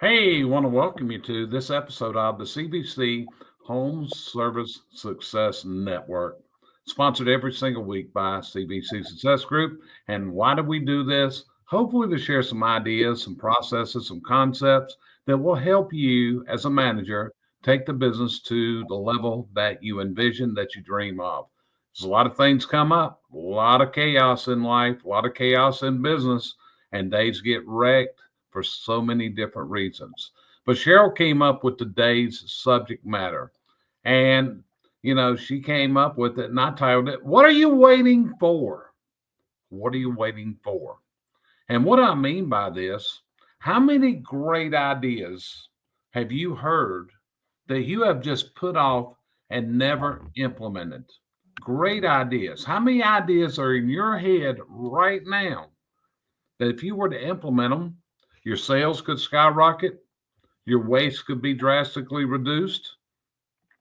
Hey, want to welcome you to this episode of the CVC Home Service Success Network, sponsored every single week by CVC Success Group. And why do we do this? Hopefully, to share some ideas, some processes, some concepts that will help you as a manager take the business to the level that you envision, that you dream of. There's a lot of things come up, a lot of chaos in life, a lot of chaos in business, and days get wrecked for so many different reasons. But Cheryl came up with today's subject matter. And, she came up with it and I titled it, What Are You Waiting For? What are you waiting for? And what I mean by this, how many great ideas have you heard that you have just put off and never implemented? Great ideas. How many ideas are in your head right now that if you were to implement them, your sales could skyrocket, your waste could be drastically reduced?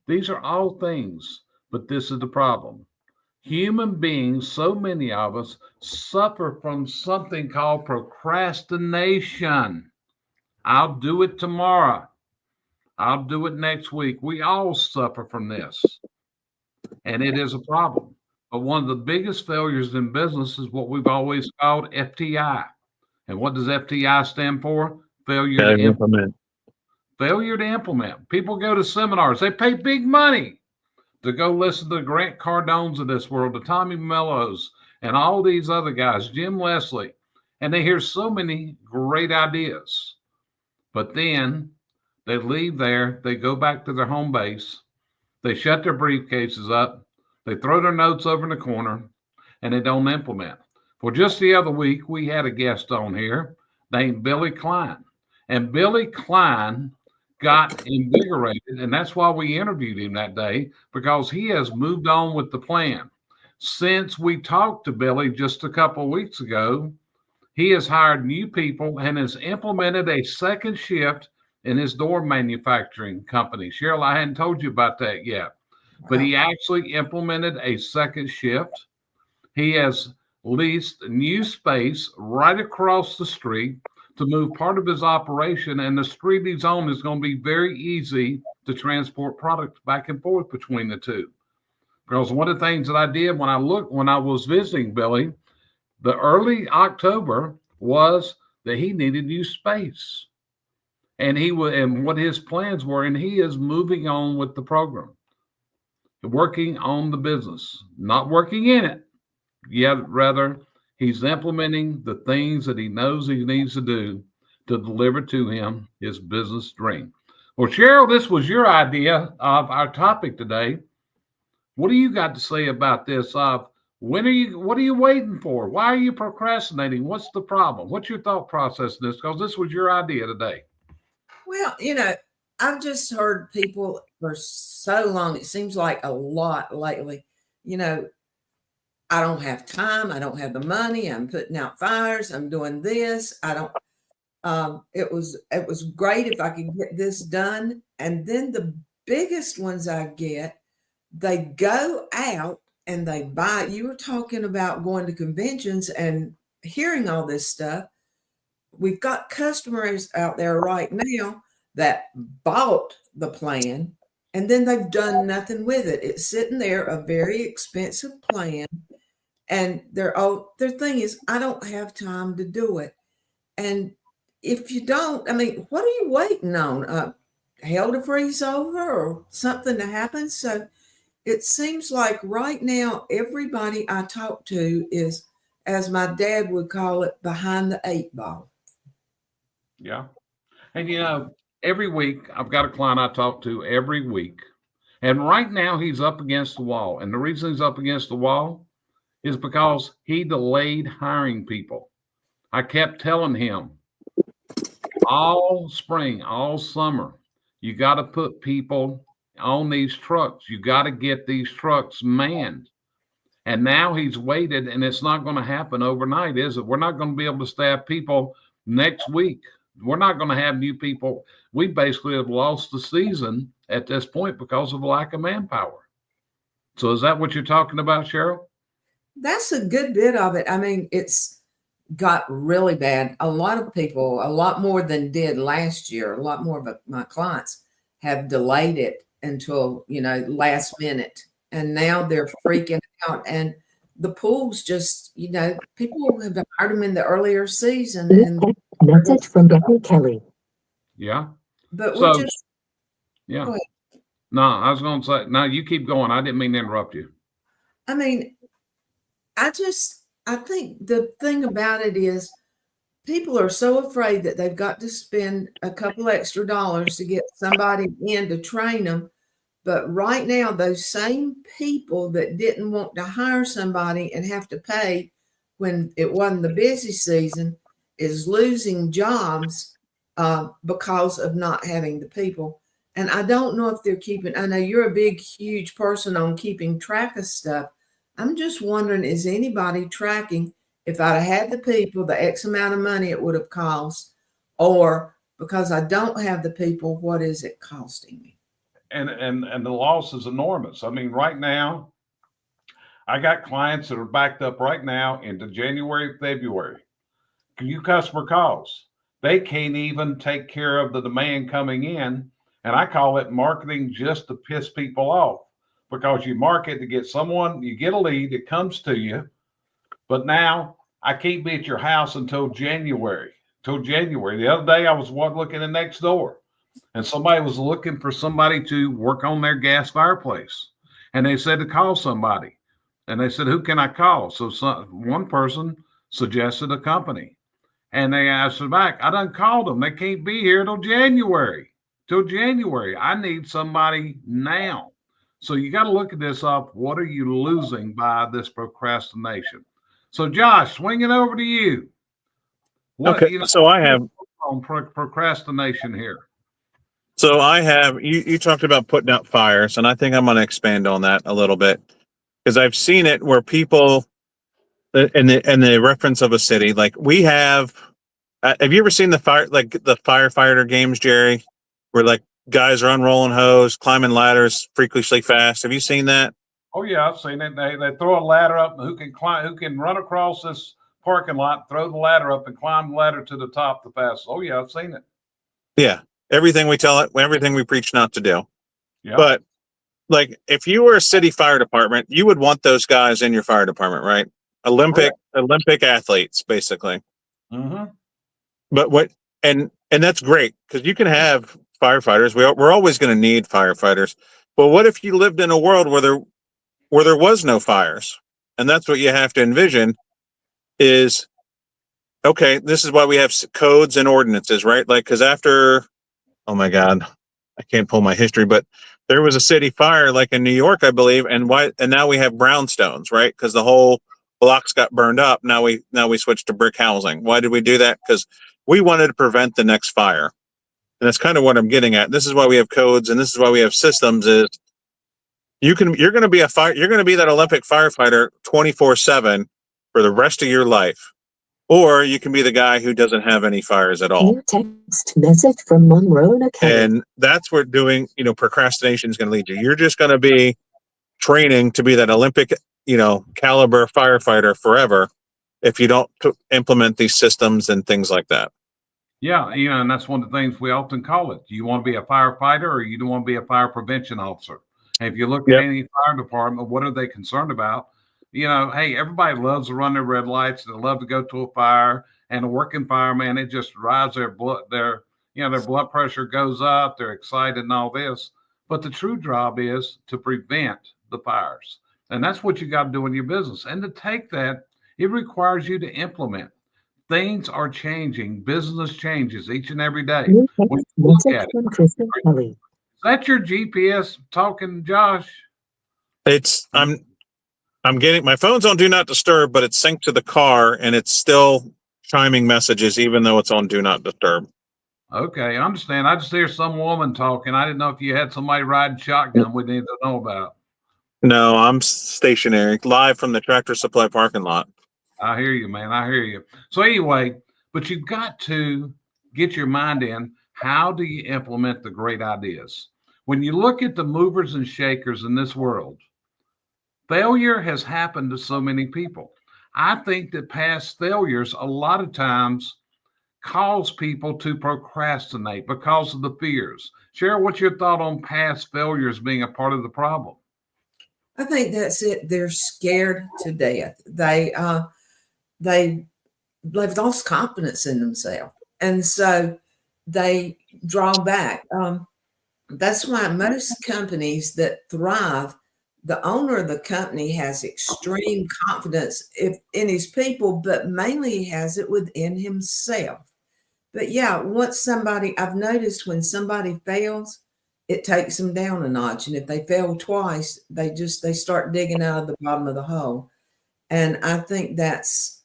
These are all things, but this is the problem. Human beings, so many of us, suffer from something called procrastination. I'll do it tomorrow. I'll do it next week. We all suffer from this, and it is a problem. But one of the biggest failures in business is what we've always called FTI. And what does FTI stand for? Failure to Gotta implement. implement. Failure to implement. People go to seminars. They pay big money to go listen to the Grant Cardones of this world, the Tommy Mellos, and all these other guys, Jim Leslie. And they hear so many great ideas. But then they leave there. They go back to their home base. They shut their briefcases up. They throw their notes over in the corner, and they don't implement. Well, just the other week, we had a guest on here named Billy Klein. And Billy Klein got invigorated, and that's why we interviewed him that day, because he has moved on with the plan. Since we talked to Billy just a couple of weeks ago, he has hired new people and has implemented a second shift in his door manufacturing company. Cheryl, I hadn't told you about that yet, but he actually implemented a second shift. He has leased new space right across the street to move part of his operation, and the street he's on is going to be very easy to transport products back and forth between the two. Because one of the things that I did when I was visiting Billy, the early October, was that he needed new space, and what his plans were, and he is moving on with the program, working on the business, not working in it. Yet rather, he's implementing the things that he knows he needs to do to deliver to him his business dream. Well, Cheryl, this was your idea of our topic today. What do you got to say about this? What are you waiting for? Why are you procrastinating? What's the problem? What's your thought process in this? Because this was your idea today. Well, I've just heard people for so long, it seems like a lot lately, you know, I don't have time, I don't have the money, I'm putting out fires, I'm doing this, I don't it was great if I could get this done. And then the biggest ones I get, they go out and they buy. You were talking about going to conventions and hearing all this stuff. We've got customers out there right now that bought the plan and then they've done nothing with it. It's sitting there, a very expensive plan, and their thing is, I don't have time to do it. And if you don't, I mean, what are you waiting on? Hell to freeze over or something to happen? So it seems like right now everybody I talk to is, as my dad would call it, behind the eight ball. Yeah. And every week I've got a client I talk to every week. And right now he's up against the wall. And the reason he's up against the wall is because he delayed hiring people. I kept telling him all spring, all summer, you got to put people on these trucks. You got to get these trucks manned. And now he's waited, and it's not going to happen overnight, is it? We're not going to be able to staff people next week. We're not going to have new people. We basically have lost the season at this point because of lack of manpower. So is that what you're talking about, Cheryl? That's a good bit of it. I mean, it's got really bad. A lot of people, a lot more than did last year, a lot more of my clients have delayed it until, last minute. And now they're freaking out. And the pools just, people have hired them in the earlier season. And message from Becky Kelly. Yeah. But So, we're just, yeah. go ahead. No, I was going to say, no, you keep going. I didn't mean to interrupt you. I mean, I think the thing about it is people are so afraid that they've got to spend a couple extra dollars to get somebody in to train them. But right now, those same people that didn't want to hire somebody and have to pay when it wasn't the busy season is losing jobs because of not having the people. And I don't know if they're keeping, I know you're a big, huge person on keeping track of stuff. I'm just wondering, is anybody tracking if I'd have had the people, the X amount of money it would have cost, or because I don't have the people, what is it costing me? And the loss is enormous. I mean, right now, I got clients that are backed up right now into January, February. You customer calls. They can't even take care of the demand coming in. And I call it marketing just to piss people off, because you market to get someone, you get a lead, it comes to you. But now I can't be at your house until January. The other day I was looking at next door, and somebody was looking for somebody to work on their gas fireplace. And they said to call somebody. And they said, who can I call? So one person suggested a company. And they asked them back, I done called them. They can't be here till January. I need somebody now. So you got to look at this up. What are you losing by this procrastination? So Josh, swing it over to you. Okay, so I have on procrastination here. So I have you talked about putting out fires, and I think I'm going to expand on that a little bit, because I've seen it where people in the reference of a city, like we have. Have you ever seen the firefighter games, Jerry, where like guys are unrolling hose, climbing ladders freakishly fast? Have you seen that? Oh yeah, I've seen it. They throw a ladder up. Who can run across this parking lot, throw the ladder up, and climb the ladder to the top the fastest? Oh yeah, I've seen it. Yeah, everything we preach not to do. Yeah. But like, if you were a city fire department, you would want those guys in your fire department, right? Olympic athletes, basically. Mm-hmm. But and that's great, because you can have firefighters. We're always going to need firefighters. But what if you lived in a world where there was no fires? And that's what you have to envision is, okay, this is why we have codes and ordinances, right? Like, because after, oh my God, I can't pull my history, but there was a city fire like in New York, I believe. And now we have brownstones, right? Because the whole blocks got burned up. Now we switched to brick housing. Why did we do that? Because we wanted to prevent the next fire. And that's kind of what I'm getting at. This is why we have codes, and this is why we have systems. Is you're going to be you're going to be that Olympic firefighter 24/7 for the rest of your life, or you can be the guy who doesn't have any fires at all. New text message from Monroe Kelly. And that's where procrastination is going to lead you. You're just going to be training to be that Olympic, caliber firefighter forever if you don't implement these systems and things like that. Yeah, and that's one of the things we often call it. Do you want to be a firefighter, or you don't want to be a fire prevention officer? And if you look at any fire department, what are they concerned about? Hey, everybody loves to run their red lights. They love to go to a fire, and a working fireman, it just drives their blood pressure goes up. They're excited and all this. But the true job is to prevent the fires. And that's what you got to do in your business. And to take that, it requires you to implement. Things are changing. Business changes each and every day. New text message from Kristen Kelly. Is that your GPS talking, Josh? I'm getting my phone's on do not disturb, but it's synced to the car and it's still chiming messages even though it's on do not disturb. Okay, I understand. I just hear some woman talking. I didn't know if you had somebody riding shotgun we need to know about. No, I'm stationary, live from the Tractor Supply parking lot. I hear you, man. I hear you. So anyway, but you've got to get your mind in, how do you implement the great ideas? When you look at the movers and shakers in this world, failure has happened to so many people. I think that past failures a lot of times cause people to procrastinate because of the fears. Cheryl, what's your thought on past failures being a part of the problem? I think that's it. They're scared to death. They've lost confidence in themselves, and so they draw back. That's why most companies that thrive, the owner of the company has extreme confidence in his people, but mainly he has it within himself. But yeah, I've noticed when somebody fails, it takes them down a notch. And if they fail twice, they start digging out of the bottom of the hole. And I think that's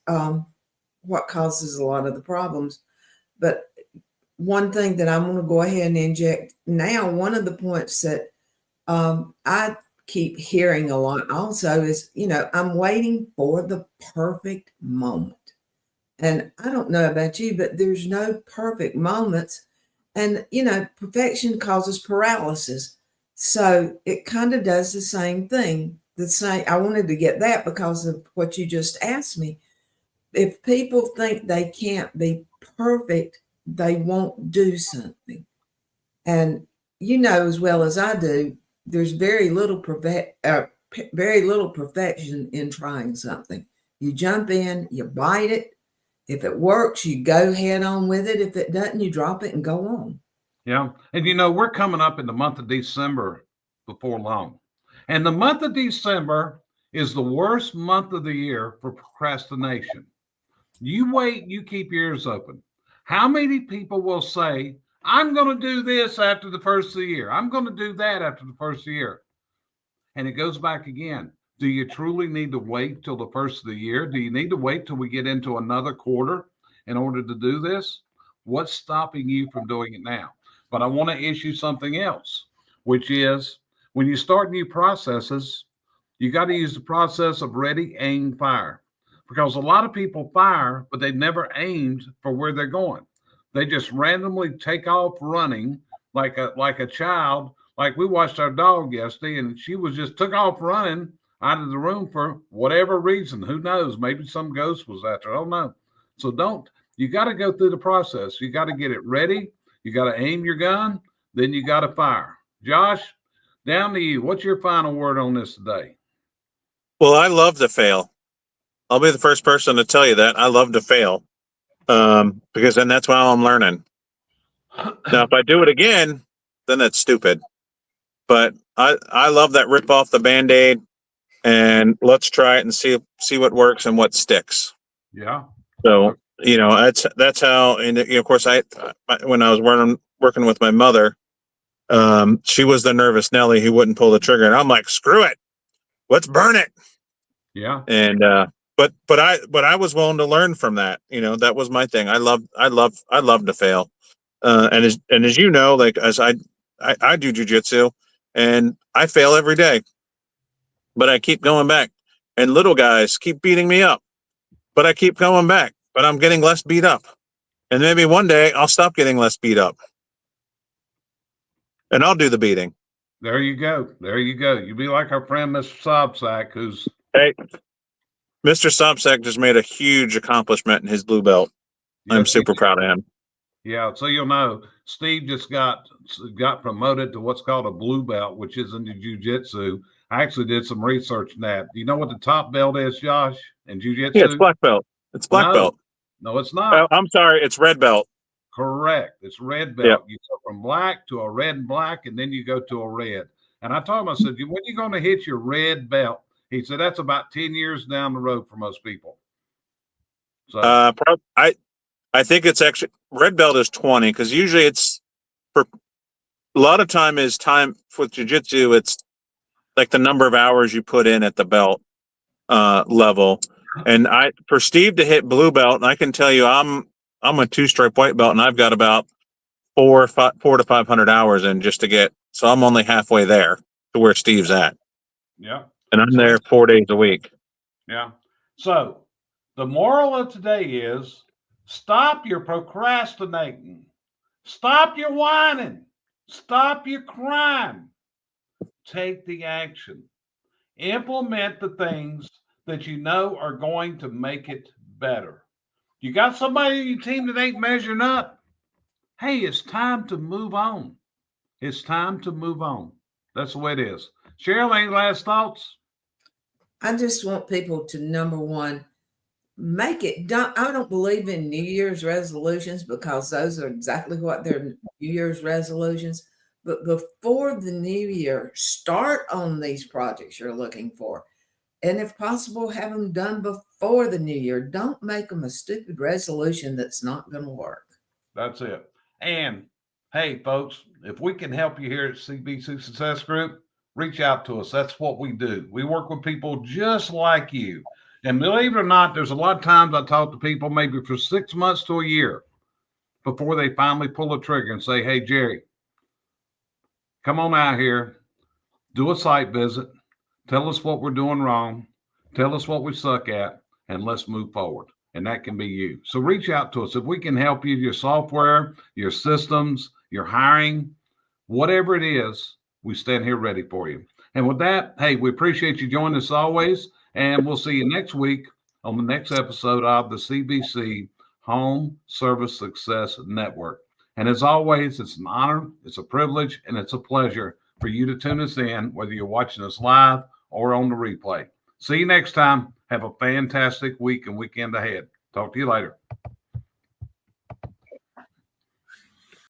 what causes a lot of the problems. But one thing that I want to go ahead and inject now, one of the points that I keep hearing a lot also is, I'm waiting for the perfect moment. And I don't know about you, but there's no perfect moments. And, perfection causes paralysis. So it kind of does the same thing. I wanted to get that because of what you just asked me. If people think they can't be perfect, they won't do something. And you know as well as I do, there's very little perfection in trying something. You jump in, you bite it. If it works, you go head on with it. If it doesn't, you drop it and go on. Yeah. And we're coming up in the month of December before long. And the month of December is the worst month of the year for procrastination. You wait, you keep your ears open. How many people will say, I'm going to do this after the first of the year? I'm going to do that after the first of the year. And it goes back again. Do you truly need to wait till the first of the year? Do you need to wait till we get into another quarter in order to do this? What's stopping you from doing it now? But I want to issue something else, which is when you start new processes, you got to use the process of ready, aim, fire. Because a lot of people fire, but they never aimed for where they're going. They just randomly take off running like a child. Like we watched our dog yesterday, and she was just took off running out of the room for whatever reason. Who knows? Maybe some ghost was after her. I don't know. So you got to go through the process. You got to get it ready. You got to aim your gun. Then you got to fire. Josh, down to you. What's your final word on this today? Well, I love to fail. I'll be the first person to tell you that. I love to fail because then that's how I'm learning. Now, if I do it again, then that's stupid. But I love that rip off the Band-Aid and let's try it and see what works and what sticks. Yeah. So, that's how, and of course, when I was working with my mother, she was the nervous Nelly who wouldn't pull the trigger. And I'm like, screw it. Let's burn it. Yeah. And, but I was willing to learn from that. That was my thing. I love to fail. And as you know, like as I do jujitsu and I fail every day, but I keep going back and little guys keep beating me up, but I keep going back, but I'm getting less beat up. And maybe one day I'll stop getting less beat up and I'll do the beating. There you go. There you go. You be like our friend, Mr. Sobsack, who's. Hey, Mr. Sobsack just made a huge accomplishment in his blue belt. Yes, I'm super proud of him. Yeah. So you'll know Steve just got promoted to what's called a blue belt, which is in the jiu-jitsu. I actually did some research on that. Do you know what the top belt is, Josh, in jiu-jitsu? Yeah, it's black belt. It's black belt. No, it's not. I'm sorry. It's red belt. Correct. It's red belt. Yep. You go from black to a red and black, and then you go to a red. And I told him, I said, when are you going to hit your red belt? He said, that's about 10 years down the road for most people. So I think it's actually red belt is 20 because usually it's for a lot of time for jiu-jitsu. It's like the number of hours you put in at the belt level. And for Steve to hit blue belt, and I can tell you, I'm a 2-stripe white belt, and I've got about 4 to 500 hours in just to get. So I'm only halfway there to where Steve's at. Yeah. And I'm there 4 days a week. Yeah. So the moral of today is stop your procrastinating. Stop your whining. Stop your crying. Take the action. Implement the things that you know are going to make it better. You got somebody in your team that ain't measuring up? Hey, it's time to move on. It's time to move on. That's the way it is. Cheryl, any last thoughts? I just want people to, number one, I don't believe in New Year's resolutions because those are exactly what they're, New Year's resolutions. But before the new year, start on these projects you're looking for. And if possible, have them done before the new year. Don't make them a stupid resolution that's not going to work. That's it. And hey, folks, if we can help you here at CVC Success Group, reach out to us. That's what we do. We work with people just like you. And believe it or not, there's a lot of times I talk to people maybe for 6 months to a year before they finally pull the trigger and say, hey, Jerry, come on out here, do a site visit, tell us what we're doing wrong, tell us what we suck at, and let's move forward. And that can be you. So reach out to us. If we can help you, your software, your systems, your hiring, whatever it is, we stand here ready for you. And with that, hey, we appreciate you joining us always. And we'll see you next week on the next episode of the CVC Home Service Success Network. And as always, it's an honor, it's a privilege, and it's a pleasure for you to tune us in, whether you're watching us live or on the replay. See you next time. Have a fantastic week and weekend ahead. Talk to you later.